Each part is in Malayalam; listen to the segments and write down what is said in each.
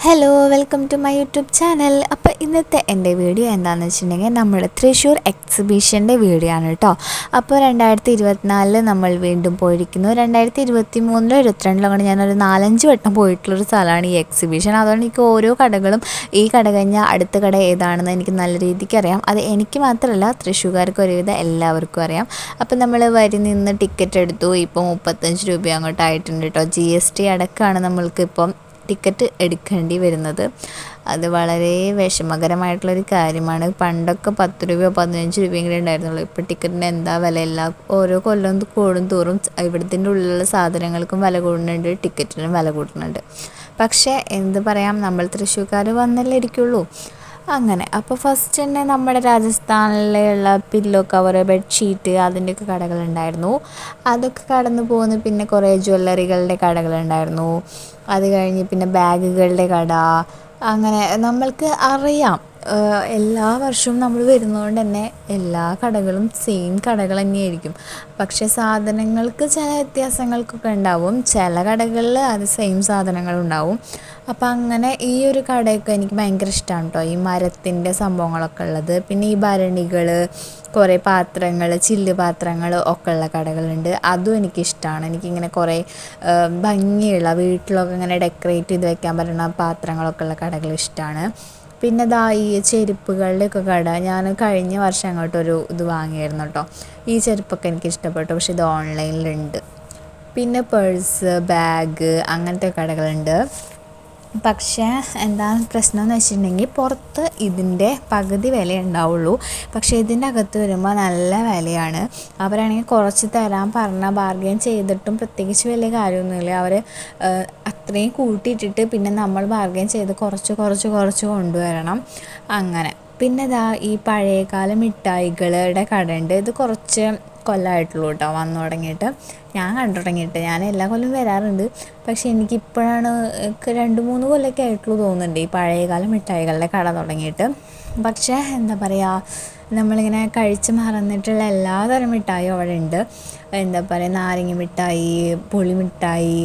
Hello welcome to my YouTube channel. അപ്പോൾ ഇന്നത്തെ എൻ്റെ വീഡിയോ എന്താണെന്ന് വെച്ചിട്ടുണ്ടെങ്കിൽ നമ്മൾ തൃശ്ശൂർ എക്സിബിഷൻ്റെ വീഡിയോ ആണ് കേട്ടോ. അപ്പോൾ 2024 നമ്മൾ വീണ്ടും പോയിരിക്കുന്നു. 2023 22 ഞാനൊരു 4-5 വട്ടം പോയിട്ടുള്ളൊരു സ്ഥലമാണ് ഈ എക്സിബിഷൻ. അതുകൊണ്ട് എനിക്ക് ഓരോ കടകളും ഈ കട കഴിഞ്ഞാൽ അടുത്ത കട ഏതാണെന്ന് എനിക്ക് നല്ല രീതിക്ക് അറിയാം. അത് എനിക്ക് മാത്രമല്ല തൃശ്ശൂർക്കാർക്ക് ഒരുവിധം എല്ലാവർക്കും അറിയാം. അപ്പോൾ നമ്മൾ വരി നിന്ന് ടിക്കറ്റ് എടുത്തു. ഇപ്പോൾ 35 രൂപ അങ്ങോട്ടായിട്ടുണ്ട് കേട്ടോ. GST അടക്കമാണ് നമ്മൾക്കിപ്പം ടിക്കറ്റ് എടുക്കേണ്ടി വരുന്നത്. അത് വളരെ വിഷമകരമായിട്ടുള്ളൊരു കാര്യമാണ്. പണ്ടൊക്കെ 10 രൂപയോ 15 രൂപയെങ്കിലും ഉണ്ടായിരുന്നുള്ളൂ. ഇപ്പോൾ ടിക്കറ്റിന് എന്താ വില, ഓരോ കൊല്ലം കൂടും തോറും ഇവിടത്തിൻ്റെ ഉള്ളിലുള്ള സാധനങ്ങൾക്കും വില കൂടുന്നുണ്ട്, ടിക്കറ്റിനും വില കൂടുന്നുണ്ട്. പക്ഷേ എന്ത് പറയാം, നമ്മൾ തൃശ്ശൂർക്കാർ വന്നല്ലേ ഇരിക്കുള്ളൂ. അങ്ങനെ അപ്പോൾ ഫസ്റ്റ് തന്നെ നമ്മുടെ രാജസ്ഥാനിലുള്ള പില്ലോ കവർ, ബെഡ്ഷീറ്റ് അതിൻ്റെയൊക്കെ കടകളുണ്ടായിരുന്നു. അതൊക്കെ കടന്നു പോകുന്നു. പിന്നെ കുറേ ജ്വല്ലറികളുടെ കടകളുണ്ടായിരുന്നു. അത് കഴിഞ്ഞ് പിന്നെ ബാഗുകളുടെ കട. അങ്ങനെ നമ്മൾക്ക് അറിയാം, എല്ലാ വർഷവും നമ്മൾ വരുന്നതുകൊണ്ട് തന്നെ എല്ലാ കടകളും സെയിം കടകൾ തന്നെയായിരിക്കും. പക്ഷേ സാധനങ്ങൾക്ക് ചില വ്യത്യാസങ്ങൾക്കൊക്കെ ഉണ്ടാവും. ചില കടകളിൽ അത് സെയിം സാധനങ്ങളുണ്ടാവും. അപ്പോൾ അങ്ങനെ ഈ ഒരു കടയൊക്കെ എനിക്ക് ഭയങ്കര ഇഷ്ടമാണ് കേട്ടോ, ഈ മരത്തിൻ്റെ സംഭവങ്ങളൊക്കെ ഉള്ളത്. പിന്നെ ഈ ഭരണികൾ, കുറേ പാത്രങ്ങൾ, ചില്ല് പാത്രങ്ങൾ ഒക്കെ ഉള്ള കടകളുണ്ട്. അതും എനിക്കിഷ്ടമാണ്. എനിക്കിങ്ങനെ കുറേ ഭംഗിയുള്ള വീട്ടിലൊക്കെ ഇങ്ങനെ ഡെക്കറേറ്റ് ചെയ്ത് വെക്കാൻ പറ്റുന്ന പാത്രങ്ങളൊക്കെ ഉള്ള കടകൾ ഇഷ്ടമാണ്. പിന്നെ ഈ ചെരുപ്പുകളുടെയൊക്കെ കട, ഞാൻ കഴിഞ്ഞ വർഷം അങ്ങോട്ടൊരു ഇത് വാങ്ങിയായിരുന്നു കേട്ടോ. ഈ ചെരുപ്പൊക്കെ എനിക്ക് ഇഷ്ടപ്പെട്ടു. പക്ഷേ ഇത് ഓൺലൈനിലുണ്ട്. പിന്നെ പേഴ്സ്, ബാഗ് അങ്ങനത്തെ കടകളുണ്ട്. പക്ഷേ എന്താണ് പ്രശ്നം എന്ന് വെച്ചിട്ടുണ്ടെങ്കിൽ പുറത്ത് ഇതിൻ്റെ പകുതി വില ഉണ്ടാവുള്ളൂ. പക്ഷേ ഇതിൻ്റെ അകത്ത് വരുമ്പോൾ നല്ല വിലയാണ്. അവരാണെങ്കിൽ കുറച്ച് തരാൻ പറഞ്ഞാൽ ബാർഗെയിൻ ചെയ്തിട്ടും പ്രത്യേകിച്ച് വലിയ കാര്യമൊന്നുമില്ല. അവർ അത്രയും കൂട്ടിയിട്ടിട്ട് പിന്നെ നമ്മൾ ബാർഗെയിൻ ചെയ്ത് കുറച്ച് കൊണ്ടുവരണം. അങ്ങനെ പിന്നെ ഈ പഴയകാല മിഠായികളുടെ കടയുണ്ട്. ഇത് കുറച്ച് കൊല്ലമായിട്ടുള്ളൂ കേട്ടോ വന്നു തുടങ്ങിയിട്ട്. ഞാൻ കണ്ടു തുടങ്ങിയിട്ട്, ഞാൻ എല്ലാ കൊല്ലം വരാറുണ്ട്. പക്ഷേ എനിക്കിപ്പോഴാണ് 2-3 കൊല്ലമൊക്കെ ആയിട്ടുള്ളൂ തോന്നുന്നുണ്ട് ഈ പഴയകാല മിഠായികളുടെ കട തുടങ്ങിയിട്ട്. പക്ഷേ എന്താ പറയുക, നമ്മളിങ്ങനെ കഴിച്ച് മറന്നിട്ടുള്ള എല്ലാതരം മിഠായിയും അവിടെ ഉണ്ട്. എന്താ പറയുക, നാരങ്ങ മിഠായി, പുളി മിഠായി,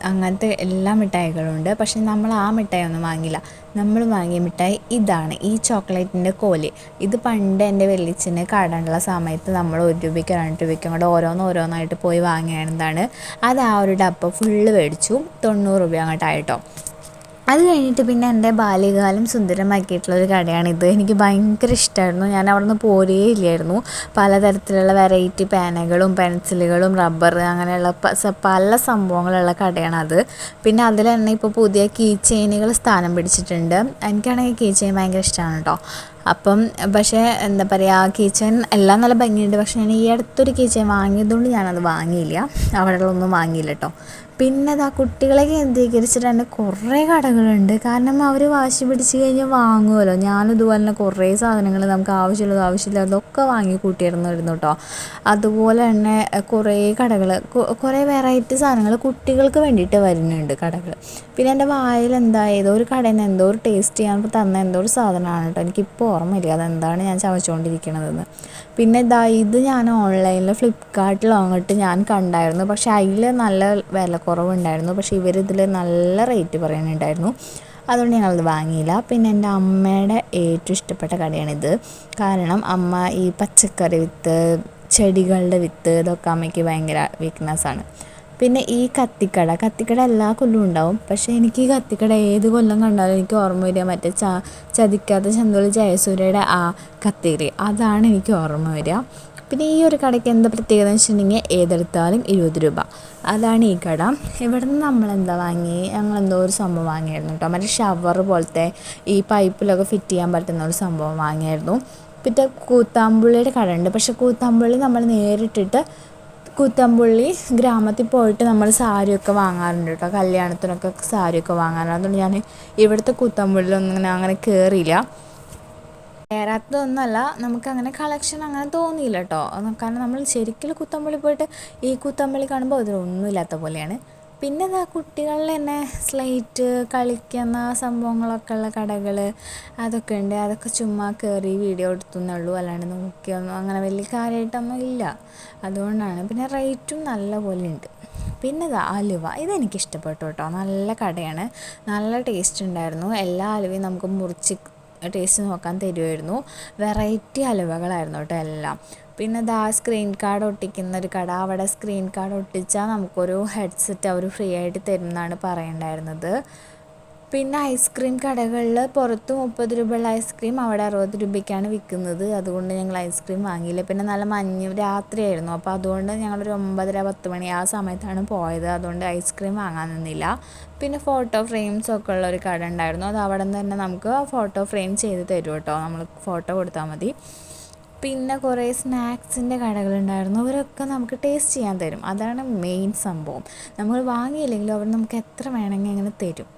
അങ്ങനത്തെ എല്ലാ മിഠായികളും ഉണ്ട്. പക്ഷേ നമ്മൾ ആ മിഠായി ഒന്നും വാങ്ങിയില്ല. നമ്മൾ വാങ്ങിയ മിഠായി ഇതാണ്, ഈ ചോക്ലേറ്റിൻ്റെ കോല്. ഇത് പണ്ട് എൻ്റെ വലിയച്ഛന് കടയുള്ള സമയത്ത് നമ്മൾ 1 രൂപയ്ക്ക് 2 രൂപയ്ക്കും കൂടെ ഓരോന്നായിട്ട് പോയി വാങ്ങിയതാണ്. അത് ആ ഒരു ഡബ്ബ ഫുള്ള് മേടിച്ചു. 90 രൂപ അങ്ങോട്ടായിട്ടോ. അത് കഴിഞ്ഞിട്ട് പിന്നെ എൻ്റെ ബാല്യകാലം സുന്ദരമാക്കിയിട്ടുള്ളൊരു കടയാണിത്. എനിക്ക് ഭയങ്കര ഇഷ്ടമായിരുന്നു. ഞാൻ അവിടെ നിന്ന് പോരേ ഇല്ലായിരുന്നു. പലതരത്തിലുള്ള വെറൈറ്റി പേനകളും പെൻസിലുകളും റബ്ബർ അങ്ങനെയുള്ള പല സംഭവങ്ങളുള്ള കടയാണത്. പിന്നെ അതിൽ തന്നെ ഇപ്പോൾ പുതിയ കീ ചെയിനുകൾ സ്ഥാനം പിടിച്ചിട്ടുണ്ട്. എനിക്കാണെങ്കിൽ കീ ചെയിൻ ഭയങ്കര ഇഷ്ടമാണ് കേട്ടോ. അപ്പം പക്ഷേ എന്താ പറയുക, കീ ചെയിൻ എല്ലാം നല്ല ഭംഗിയുണ്ട്. പക്ഷേ ഞാൻ ഈ അടുത്തൊരു കീ ചെയിൻ വാങ്ങിയതുകൊണ്ട് ഞാനത് വാങ്ങിയില്ല, അവിടെയുള്ളൊന്നും വാങ്ങിയില്ല കേട്ടോ. പിന്നെ കുട്ടികളെ കേന്ദ്രീകരിച്ചിട്ട് തന്നെ കുറേ കടകളുണ്ട്. കാരണം അവർ വാശി പിടിച്ച് കഴിഞ്ഞാൽ വാങ്ങുമല്ലോ. ഞാനിതുപോലെ തന്നെ കുറേ സാധനങ്ങൾ നമുക്ക് ആവശ്യമില്ലാത്തതൊക്കെ വാങ്ങി കൂട്ടിയിരുന്നു കേട്ടോ. അതുപോലെ തന്നെ കുറേ കടകൾ, കുറേ വെറൈറ്റി സാധനങ്ങൾ കുട്ടികൾക്ക് വേണ്ടിയിട്ട് വരുന്നുണ്ട് കടകൾ. പിന്നെ എൻ്റെ വായിൽ ഏതോ ഒരു കടയിൽ നിന്ന് എന്തോ ഒരു ടേസ്റ്റ് ചെയ്യാൻ തന്ന എന്തോ ഒരു സാധനമാണ് കേട്ടോ. എനിക്കിപ്പോൾ ഓർമ്മയില്ല അതെന്താണ് ഞാൻ ചവച്ചുകൊണ്ടിരിക്കണതെന്ന്. പിന്നെ ഇത് ഞാൻ ഓൺലൈനിൽ ഫ്ലിപ്കാർട്ടിൽ അങ്ങോട്ട് ഞാൻ കണ്ടായിരുന്നു. പക്ഷേ അതിൽ നല്ല വില കുറവുണ്ടായിരുന്നു. പക്ഷേ ഇവരിതിൽ നല്ല റേറ്റ് പറയുന്നുണ്ടായിരുന്നു. അതുകൊണ്ട് ഞങ്ങളത് വാങ്ങിയില്ല. പിന്നെ എൻ്റെ അമ്മയുടെ ഏറ്റവും ഇഷ്ടപ്പെട്ട കടയാണിത്. കാരണം അമ്മ ഈ പച്ചക്കറി വിത്ത്, ചെടികളുടെ വിത്ത് ഇതൊക്കെ അമ്മയ്ക്ക് ഭയങ്കര വീക്ക്നെസ്സാണ്. പിന്നെ ഈ കത്തിക്കട എല്ലാ കൊല്ലവും ഉണ്ടാവും. പക്ഷേ എനിക്ക് ഈ കത്തിക്കട ഏത് കൊല്ലം കണ്ടാലും എനിക്ക് ഓർമ്മ വരിക മറ്റേ ചതിക്കാത്ത ചന്തോളി ജയസൂര്യയുടെ ആ കത്തിരി, അതാണ് എനിക്ക് ഓർമ്മ വരിക. പിന്നെ ഈ ഒരു കടയ്ക്ക് എന്താ പ്രത്യേകത എന്ന് വെച്ചിട്ടുണ്ടെങ്കിൽ ഏതെടുത്താലും 20 രൂപ. അതാണ് ഈ കട. ഇവിടെ നിന്ന് നമ്മളെന്താ വാങ്ങി, ഞങ്ങളെന്തോ ഒരു സംഭവം വാങ്ങിയായിരുന്നു കേട്ടോ. മറ്റേ ഷവർ പോലത്തെ ഈ പൈപ്പിലൊക്കെ ഫിറ്റ് ചെയ്യാൻ പറ്റുന്ന ഒരു സംഭവം വാങ്ങിയായിരുന്നു. പിന്നെ കൂത്താമ്പുള്ളിയുടെ കട ഉണ്ട്. പക്ഷേ കൂത്താമ്പുള്ളി നമ്മൾ നേരിട്ടിട്ട് കൂത്താമ്പുള്ളി ഗ്രാമത്തിൽ പോയിട്ട് നമ്മൾ സാരിയൊക്കെ വാങ്ങാറുണ്ട് കേട്ടോ. കല്യാണത്തിനൊക്കെ സാരിയൊക്കെ വാങ്ങാറുണ്ട്. അതുകൊണ്ട് ഞാൻ ഇവിടുത്തെ കൂത്താമ്പുള്ളിലൊന്നും അങ്ങനെ കയറിയില്ല. കയറാത്തതൊന്നുമല്ല, നമുക്കങ്ങനെ കളക്ഷൻ അങ്ങനെ തോന്നിയില്ല കേട്ടോ. കാരണം നമ്മൾ ശരിക്കും കൂത്തമ്പള്ളി പോയിട്ട് ഈ കൂത്തമ്പള്ളി കാണുമ്പോൾ അതിലൊന്നുമില്ലാത്ത പോലെയാണ്. പിന്നെ ഇതാ കുട്ടികളിൽ തന്നെ സ്ലേറ്റ് കളിക്കുന്ന സംഭവങ്ങളൊക്കെ ഉള്ള കടകൾ അതൊക്കെ ഉണ്ട്. അതൊക്കെ ചുമ്മാ കയറി വീഡിയോ എടുത്തുന്നുള്ളൂ, അല്ലാണ്ട് നോക്കിയൊന്നും അങ്ങനെ വലിയ കാര്യമായിട്ടൊന്നും ഇല്ല. അതുകൊണ്ടാണ്. പിന്നെ റേറ്റും നല്ല പോലെ ഉണ്ട്. പിന്നെ ഇതാ അലുവ, ഇതെനിക്കിഷ്ടപ്പെട്ടു കേട്ടോ. നല്ല കടയാണ്, നല്ല ടേസ്റ്റ് ഉണ്ടായിരുന്നു. എല്ലാ അലുവയും നമുക്ക് മുറിച്ച് ടേസ്റ്റ് നോക്കാൻ തരുമായിരുന്നു. വെറൈറ്റി അലുവകളായിരുന്നു കേട്ടോ എല്ലാം. പിന്നെ ഇതാ സ്ക്രീൻ കാർഡ് ഒട്ടിക്കുന്ന ഒരു കട, അവിടെ സ്ക്രീൻ കാർഡ് ഒട്ടിച്ചാൽ നമുക്കൊരു ഹെഡ്സെറ്റ് അവർ ഫ്രീ ആയിട്ട് തരും എന്നാണ് പറയണ്ടായിരുന്നത്. പിന്നെ ഐസ്ക്രീം കടകളിൽ പുറത്ത് 30 രൂപയുള്ള ഐസ്ക്രീം അവിടെ 60 രൂപയ്ക്കാണ് വിൽക്കുന്നത്. അതുകൊണ്ട് ഞങ്ങൾ ഐസ്ക്രീം വാങ്ങിയില്ല. പിന്നെ നല്ല മഞ്ഞ് രാത്രിയായിരുന്നു, അപ്പോൾ അതുകൊണ്ട് ഞങ്ങളൊരു 9:30-10 മണി ആ സമയത്താണ് പോയത്. അതുകൊണ്ട് ഐസ്ക്രീം വാങ്ങാൻ നിന്നില്ല. പിന്നെ ഫോട്ടോ ഫ്രെയിംസൊക്കെ ഉള്ള ഒരു കട ഉണ്ടായിരുന്നു. അത് അവിടെ നിന്ന് തന്നെ നമുക്ക് ഫോട്ടോ ഫ്രെയിം ചെയ്ത് തരും കേട്ടോ, നമ്മൾ ഫോട്ടോ കൊടുത്താൽ മതി. പിന്നെ കുറേ സ്നാക്സിൻ്റെ കടകളുണ്ടായിരുന്നു. അവരൊക്കെ നമുക്ക് ടേസ്റ്റ് ചെയ്യാൻ തരും. അതാണ് മെയിൻ സംഭവം. നമ്മൾ വാങ്ങിയില്ലെങ്കിലും അവർ നമുക്ക് എത്ര വേണമെങ്കിൽ അങ്ങനെ തരും.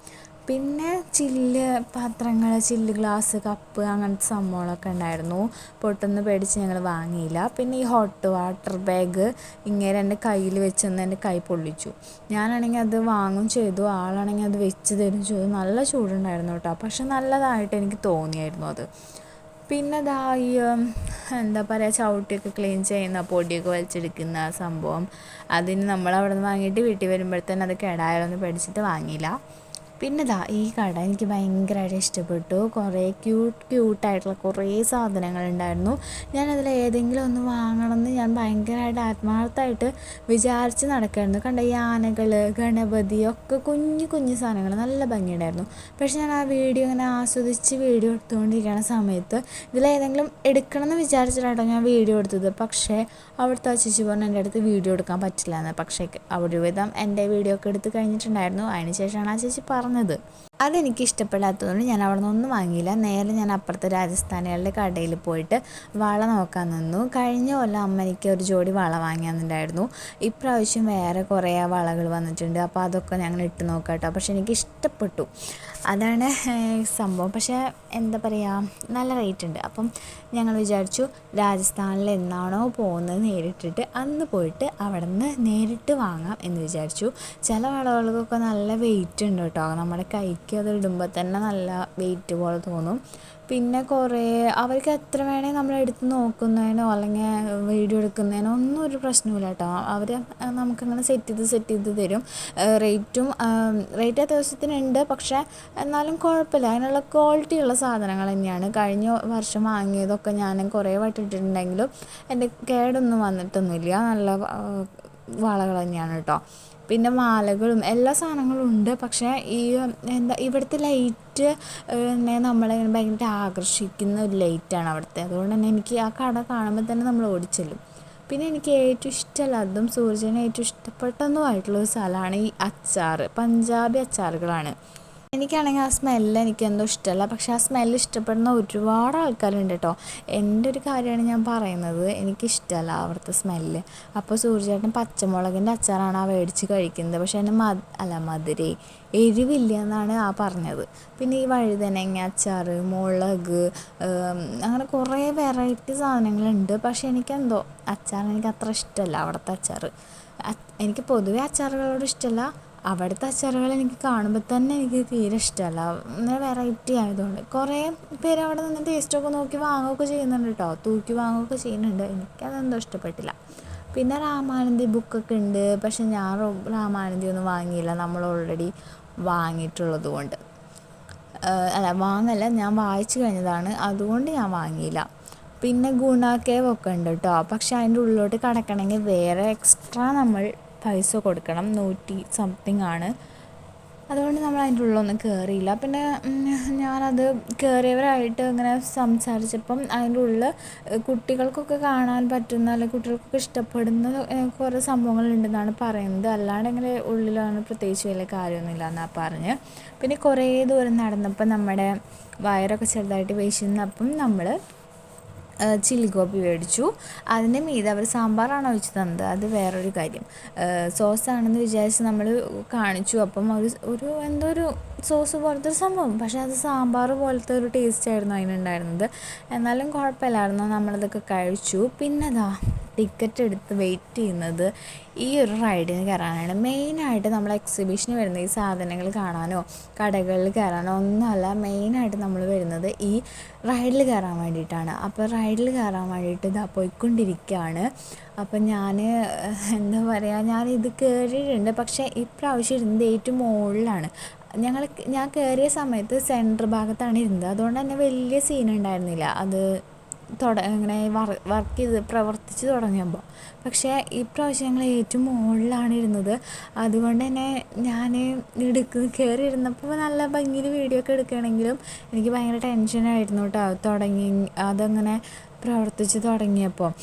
പിന്നെ ചില്ല് പാത്രങ്ങൾ, ചില്ല് ഗ്ലാസ്, കപ്പ് അങ്ങനത്തെ സംഭവങ്ങളൊക്കെ ഉണ്ടായിരുന്നു. പൊട്ടൊന്ന് പേടിച്ച് ഞങ്ങൾ വാങ്ങിയില്ല. പിന്നെ ഈ ഹോട്ട് വാട്ടർ ബാഗ് ഇങ്ങനെ എൻ്റെ കയ്യിൽ വെച്ചെന്ന് എൻ്റെ കൈ പൊള്ളിച്ചു. ഞാനാണെങ്കിൽ അത് വാങ്ങും ചെയ്തു, ആളാണെങ്കിൽ അത് വെച്ച് തരും ചെയ്തു. നല്ല ചൂടുണ്ടായിരുന്നു കേട്ടോ, പക്ഷെ നല്ലതായിട്ട് എനിക്ക് തോന്നിയായിരുന്നു അത്. പിന്നെ ദാ ഈ എന്താ പറയുക, ചവിട്ടിയൊക്കെ ക്ലീൻ ചെയ്യുന്ന, പൊടിയൊക്കെ വലിച്ചെടുക്കുന്ന സംഭവം, അതിന് നമ്മളവിടെ നിന്ന് വാങ്ങിയിട്ട് വീട്ടിൽ വരുമ്പോഴത്തേന് അത് കേടായാലൊന്ന് പേടിച്ചിട്ട് വാങ്ങിയില്ല. പിന്നെ ദാ ഈ കട എനിക്ക് ഭയങ്കരമായിട്ട് ഇഷ്ടപ്പെട്ടു. കുറേ ക്യൂട്ടായിട്ടുള്ള കുറേ സാധനങ്ങളുണ്ടായിരുന്നു. ഞാനതിൽ ഏതെങ്കിലും ഒന്ന് വാങ്ങണമെന്ന് ഞാൻ ഭയങ്കരമായിട്ട് ആത്മാർത്ഥമായിട്ട് വിചാരിച്ച് നടക്കുമായിരുന്നു. കണ്ട ഈ ആനകൾ, ഗണപതി ഒക്കെ കുഞ്ഞു കുഞ്ഞു സാധനങ്ങൾ നല്ല ഭംഗിയുണ്ടായിരുന്നു. പക്ഷെ ഞാൻ ആ വീഡിയോ ഇങ്ങനെ ആസ്വദിച്ച് വീഡിയോ എടുത്തുകൊണ്ടിരിക്കുന്ന സമയത്ത് ഇതിലേതെങ്കിലും എടുക്കണമെന്ന് വിചാരിച്ചിട്ടാട്ടോ ഞാൻ വീഡിയോ എടുത്തത്. പക്ഷേ അവിടുത്തെ ആ ചേച്ചി പറഞ്ഞു എൻ്റെ അടുത്ത് വീഡിയോ എടുക്കാൻ പറ്റില്ല എന്ന്. പക്ഷേ ഒരുവിധം എൻ്റെ വീഡിയോ ഒക്കെ എടുത്ത് കഴിഞ്ഞിട്ടുണ്ടായിരുന്നു. അതിന് ശേഷമാണ് ആ ചേച്ചി പറഞ്ഞത്. അതെനിക്ക് ഇഷ്ടപ്പെടാത്തതുകൊണ്ട് ഞാൻ അവിടെ നിന്നൊന്നും വാങ്ങിയില്ല. നേരെ ഞാൻ അപ്പുറത്തെ രാജസ്ഥാനികളുടെ കടയിൽ പോയിട്ട് വള നോക്കാൻ നിന്നു. കഴിഞ്ഞ കൊല്ലം അമ്മ എനിക്ക് ഒരു ജോഡി വള വാങ്ങിയെന്നുണ്ടായിരുന്നു. ഇപ്രാവശ്യം വേറെ കുറേ വളകൾ വന്നിട്ടുണ്ട്. അപ്പോൾ അതൊക്കെ ഞങ്ങൾ ഇട്ട് നോക്കാം കേട്ടോ. പക്ഷെ എനിക്ക് ഇഷ്ടപ്പെട്ടു, അതാണ് സംഭവം. പക്ഷേ എന്താ പറയുക, നല്ല റേറ്റ് ഉണ്ട്. അപ്പം ഞങ്ങൾ വിചാരിച്ചു രാജസ്ഥാനിൽ എന്നാണോ പോകുന്നത് നേരിട്ടിട്ട് അന്ന് പോയിട്ട് അവിടെ നിന്ന് നേരിട്ട് വാങ്ങാം എന്ന് വിചാരിച്ചു. ചില വളകൾക്കൊക്കെ നല്ല വെയിറ്റ് ഉണ്ട് കേട്ടോ. നമ്മുടെ കൈക്ക് അത് ഇടുമ്പോൾ തന്നെ നല്ല വെയിറ്റ് പോലെ തോന്നും. പിന്നെ കുറേ അവർക്ക് എത്ര വേണമെങ്കിൽ നമ്മൾ എടുത്ത് നോക്കുന്നതിനോ അല്ലെങ്കിൽ വീഡിയോ എടുക്കുന്നതിനോ ഒന്നും ഒരു പ്രശ്നമില്ല കേട്ടോ. അവർ നമുക്കങ്ങനെ സെറ്റ് ചെയ്ത് തരും. റേറ്റ് അത്യാവശ്യത്തിനുണ്ട്, പക്ഷേ എന്നാലും കുഴപ്പമില്ല. അതിനുള്ള ക്വാളിറ്റിയുള്ള സാധനങ്ങൾ തന്നെയാണ്. കഴിഞ്ഞ വർഷം വാങ്ങിയതൊക്കെ ഞാൻ കുറേ വട്ടം ഇട്ടിട്ടുണ്ടെങ്കിലും എൻ്റെ കേടൊന്നും വന്നിട്ടൊന്നുമില്ല. നല്ല വളകൾ തന്നെയാണ് കേട്ടോ. പിന്നെ മാലകളും എല്ലാ സാധനങ്ങളും ഉണ്ട്. പക്ഷേ ഈ ഇവിടുത്തെ ലൈറ്റ് നമ്മളെ ഭയങ്കര ആകർഷിക്കുന്ന ഒരു ലൈറ്റാണ് അവിടുത്തെ. അതുകൊണ്ട് തന്നെ എനിക്ക് ആ കട കാണുമ്പോൾ തന്നെ നമ്മൾ ഓടിച്ചെല്ലും. പിന്നെ എനിക്ക് ഏറ്റവും ഇഷ്ടമല്ലാത്തതും സൂരജിന് ഏറ്റവും ഇഷ്ടപ്പെട്ടതുമായിട്ടുള്ളൊരു സ്ഥലമാണ് ഈ അച്ചാർ, പഞ്ചാബി അച്ചാറുകളാണ്. എനിക്കാണെങ്കിൽ ആ സ്മെല്ല് എനിക്കെന്തോ ഇഷ്ടമല്ല. പക്ഷേ ആ സ്മെല്ല് ഇഷ്ടപ്പെടുന്ന ഒരുപാട് ആൾക്കാരുണ്ട് കേട്ടോ. എൻ്റെ ഒരു കാര്യമാണ് ഞാൻ പറയുന്നത്, എനിക്കിഷ്ടമല്ല അവിടുത്തെ സ്മെല്ല്. അപ്പോൾ സൂര്യചേട്ടൻ പച്ചമുളകിൻ്റെ അച്ചാറാണ് ആ മേടിച്ച് കഴിക്കുന്നത്. പക്ഷേ അതിന് മധുരേ എരിവില്ല എന്നാണ് ആ പറഞ്ഞത്. പിന്നെ ഈ വഴുതനങ്ങ അച്ചാർ, മുളക്, അങ്ങനെ കുറേ വെറൈറ്റി സാധനങ്ങളുണ്ട്. പക്ഷേ എനിക്കെന്തോ അച്ചാർ എനിക്ക് അത്ര ഇഷ്ടമല്ല, അവിടുത്തെ അച്ചാർ. എനിക്ക് പൊതുവേ അച്ചാറുകളോട് ഇഷ്ടമല്ല. അവിടുത്തെ അച്ചാറുകൾ എനിക്ക് കാണുമ്പോൾ തന്നെ എനിക്ക് തീരെ ഇഷ്ടമല്ല. ഇങ്ങനെ വെറൈറ്റി ആയതുകൊണ്ട് കുറേ പേര് അവിടെ നിന്ന് ടേസ്റ്റൊക്കെ നോക്കി വാങ്ങുകയൊക്കെ ചെയ്യുന്നുണ്ട് കേട്ടോ, തൂക്കി വാങ്ങുകയൊക്കെ ചെയ്യുന്നുണ്ട്. എനിക്കതെന്തോ ഇഷ്ടപ്പെട്ടില്ല. പിന്നെ രാമാനന്ദി ബുക്കൊക്കെ ഉണ്ട്. പക്ഷെ ഞാൻ രാമാനന്ദി ഒന്നും വാങ്ങിയില്ല, നമ്മൾ ഓൾറെഡി വാങ്ങിയിട്ടുള്ളത് കൊണ്ട്. ഞാൻ വായിച്ചു കഴിഞ്ഞതാണ്, അതുകൊണ്ട് ഞാൻ വാങ്ങിയില്ല. പിന്നെ ഗുണ കേവൊക്കെ ഉണ്ട് കേട്ടോ. പക്ഷെ അതിൻ്റെ ഉള്ളിലോട്ട് കടക്കണമെങ്കിൽ വേറെ എക്സ്ട്രാ നമ്മൾ പൈസ കൊടുക്കണം, 100 സംതിങ് ആണ്. അതുകൊണ്ട് നമ്മൾ അതിൻ്റെ ഉള്ളിലൊന്നും കയറിയില്ല. പിന്നെ ഞാനത് കയറിയവരായിട്ട് ഇങ്ങനെ സംസാരിച്ചപ്പം അതിൻ്റെ ഉള്ളിൽ കുട്ടികൾക്കൊക്കെ കാണാൻ പറ്റുന്ന അല്ലെങ്കിൽ കുട്ടികൾക്കൊക്കെ ഇഷ്ടപ്പെടുന്ന കുറേ സംഭവങ്ങളുണ്ടെന്നാണ് പറയുന്നത്. അല്ലാണ്ട് ഇങ്ങനെ ഉള്ളിലാണ് പ്രത്യേകിച്ച് വലിയ കാര്യമൊന്നുമില്ല എന്നാണ് പറഞ്ഞ്. പിന്നെ കുറേ ദൂരം നടന്നപ്പോൾ നമ്മുടെ വയറൊക്കെ ചെറുതായിട്ട് വിശന്നപ്പം നമ്മൾ ചില്ലി ഗോപി മേടിച്ചു. അതിൻ്റെ മീതെ അവർ സാമ്പാറാണ് ഒഴിച്ച് തന്നത്, അത് വേറൊരു കാര്യം. സോസാണെന്ന് വിചാരിച്ച് നമ്മൾ കാണിച്ചു. അപ്പം എന്തോ ഒരു സോസ് പോലത്തെ ഒരു സംഭവം, പക്ഷേ അത് സാമ്പാർ പോലത്തെ ഒരു ടേസ്റ്റ് ആയിരുന്നു അതിനുണ്ടായിരുന്നത്. എന്നാലും കുഴപ്പമില്ലായിരുന്നു, നമ്മളതൊക്കെ കഴിച്ചു. പിന്നെ ടിക്കറ്റ് എടുത്ത് വെയിറ്റ് ചെയ്യുന്നത് ഈ ഒരു റൈഡിന് കയറാനാണ്. മെയിനായിട്ട് നമ്മൾ എക്സിബിഷന് വരുന്ന ഈ സാധനങ്ങൾ കാണാനോ കടകളിൽ കയറാനോ ഒന്നുമല്ല, മെയിനായിട്ട് നമ്മൾ വരുന്നത് ഈ റൈഡിൽ കയറാൻ വേണ്ടിയിട്ടാണ്. അപ്പോൾ റൈഡിൽ കയറാൻ വേണ്ടിയിട്ട് ഇതാ പോയിക്കൊണ്ടിരിക്കുകയാണ്. അപ്പം ഞാൻ എന്താ പറയുക, ഞാനിത് കയറിയിട്ടുണ്ട്, പക്ഷേ ഇപ്രാവശ്യം ഇരുന്നത് ഏറ്റവും മുകളിലാണ്. ഞാൻ കയറിയ സമയത്ത് സെൻറ്റർ ഭാഗത്താണ് ഇരുന്നത്, അതുകൊണ്ട് തന്നെ വലിയ സീനുണ്ടായിരുന്നില്ല അത് ഇങ്ങനെ വർക്ക് ചെയ്ത് പ്രവർത്തിച്ച് തുടങ്ങിയപ്പോൾ. പക്ഷേ ഇപ്രാവശ്യം ഞങ്ങൾ ഏറ്റവും മുകളിലാണ് ഇരുന്നത്, അതുകൊണ്ട് തന്നെ ഞാൻ കയറി ഇരുന്നപ്പോൾ നല്ല ഭംഗിയിൽ വീഡിയോ ഒക്കെ എടുക്കുകയാണെങ്കിലും എനിക്ക് ഭയങ്കര ടെൻഷനായിരുന്നു കേട്ടോ. അതങ്ങനെ പ്രവർത്തിച്ച് തുടങ്ങിയപ്പോൾ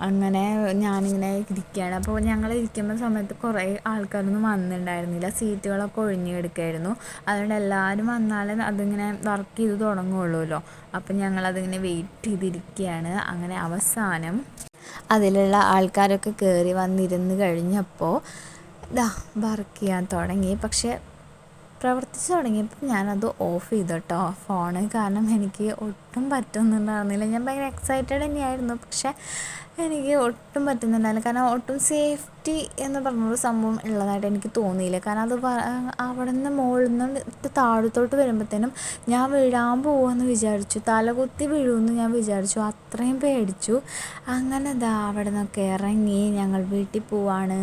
അങ്ങനെ ഞാനിങ്ങനെ ഇരിക്കുകയാണ്. അപ്പോൾ ഞങ്ങൾ ഇരിക്കുന്ന സമയത്ത് കുറേ ആൾക്കാരൊന്നും വന്നിട്ടുണ്ടായിരുന്നില്ല, സീറ്റുകളൊക്കെ ഒഴിഞ്ഞു കിടക്കുമായിരുന്നു. അതുകൊണ്ട് എല്ലാവരും വന്നാലേ അതിങ്ങനെ വർക്ക് ചെയ്ത് തുടങ്ങുള്ളൂല്ലോ. അപ്പം ഞങ്ങളതിങ്ങനെ വെയിറ്റ് ചെയ്തിരിക്കുകയാണ്. അങ്ങനെ അവസാനം അതിലുള്ള ആൾക്കാരൊക്കെ കയറി വന്നിരുന്ന് കഴിഞ്ഞപ്പോൾ വർക്ക് ചെയ്യാൻ തുടങ്ങി. പക്ഷേ പ്രവർത്തിച്ച് തുടങ്ങിയപ്പോൾ ഞാനത് ഓഫ് ചെയ്തു കേട്ടോ ഫോണ്. കാരണം എനിക്ക് ഒട്ടും പറ്റുന്നുണ്ടായിരുന്നില്ല. ഞാൻ ഭയങ്കര എക്സൈറ്റഡ് തന്നെയായിരുന്നു, പക്ഷേ എനിക്ക് ഒട്ടും പറ്റുന്നുണ്ടായില്ല. കാരണം ഒട്ടും സേഫ്റ്റി എന്ന് പറഞ്ഞൊരു സംഭവം ഉള്ളതായിട്ട് എനിക്ക് തോന്നിയില്ല. കാരണം അത് അവിടെ നിന്ന് മുകളിൽ നിന്ന് താഴത്തോട്ട് വരുമ്പോഴത്തേനും ഞാൻ വീഴാൻ പോകുമെന്ന് വിചാരിച്ചു, തലകുത്തി വീഴുമെന്ന് ഞാൻ വിചാരിച്ചു, അത്രയും പേടിച്ചു. അങ്ങനെ അവിടെ നിന്നൊക്കെ ഇറങ്ങി ഞങ്ങൾ വീട്ടിൽ പോവാണ്.